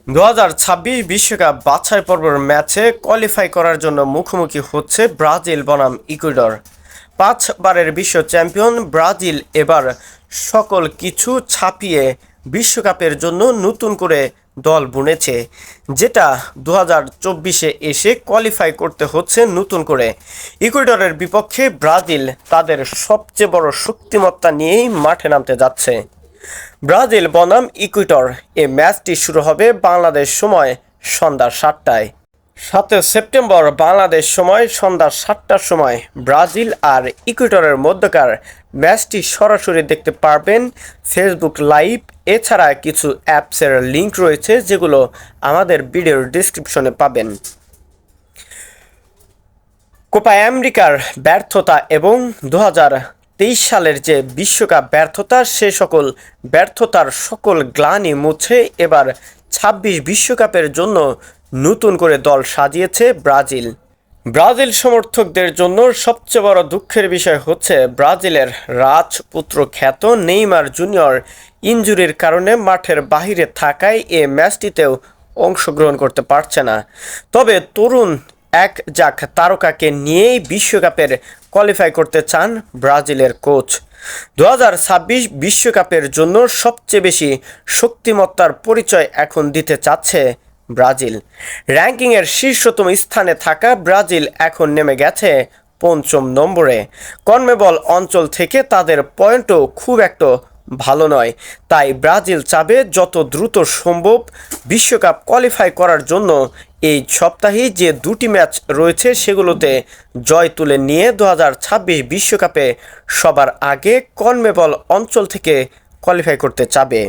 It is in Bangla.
2026 বিশ্বকাপ বাছাই পর্বের ম্যাচে কোয়ালিফাই করার জন্য মুখোমুখি হচ্ছে ব্রাজিল বনাম ইকুয়েডর। 5 বারের বিশ্ব চ্যাম্পিয়ন ব্রাজিল এবার সকল কিছু ছাপিয়ে বিশ্বকাপের জন্য নতুন করে দল বুনেছে, যেটা 2024-এ এসে কোয়ালিফাই করতে হচ্ছে নতুন করে। ইকুয়েডরের বিপক্ষে ব্রাজিল তাদের সবচেয়ে বড় শক্তিমত্তা নিয়েই মাঠে নামতে যাচ্ছে। ব্রাজিল বনাম ইকুয়েডর এই ম্যাচটি শুরু হবে বাংলাদেশ সময় সন্ধ্যা 7টায়। 7 সেপ্টেম্বর বাংলাদেশ সময় সন্ধ্যা 7টার সময় ব্রাজিল আর ইকুয়েডরের মধ্যকার ম্যাচটি সরাসরি দেখতে পারবেন ফেসবুক লাইভ। এছাড়া কিছু অ্যাপসের লিঙ্ক রয়েছে যেগুলো আমাদের ভিডিওর ডিসক্রিপশনে পাবেন। কোপা আমেরিকার ব্যর্থতা এবং 2023 সালের যে বিশ্বকাপ ব্যর্থতা, সে সকল ব্যর্থতার সকল গ্লানি মুছে এবার 26 বিশ্বকাপের জন্য নতুন করে দল সাজিয়েছে ব্রাজিল। ব্রাজিল সমর্থকদের জন্য সবচেয়ে বড় দুঃখের বিষয় হচ্ছে ব্রাজিলের রাজপুত্র খ্যাত নেইমার জুনিয়র ইনজুরির কারণে মাঠের বাইরে থাকায় এ ম্যাচটিতেও অংশগ্রহণ করতে পারছে না। তবে তরুণ এক জাক তারকাকে নিয়েই বিশ্বকাপের কোয়ালিফাই করতে চান ব্রাজিলের কোচ। 2026 বিশ্বকাপের জন্য সবচেয়ে বেশি শক্তিমত্তার পরিচয় এখন দিতে চাচ্ছে ব্রাজিল। র্যাঙ্কিংয়ের শীর্ষতম স্থানে থাকা ব্রাজিল এখন নেমে গেছে 5ম নম্বরে। কনমেবল অঞ্চল থেকে তাদের পয়েন্টও খুব একটা ভালো নয়, তাই ব্রাজিল চাবে যত দ্রুত সম্ভব বিশ্বকাপ কোয়ালিফাই করার জন্য এই সপ্তাহেই যে 2টি ম্যাচ রয়েছে সেগুলোতে জয় তুলে নিয়ে 2026 বিশ্বকাপে সবার আগে কনমেবল অঞ্চল থেকে কোয়ালিফাই করতে চাবে।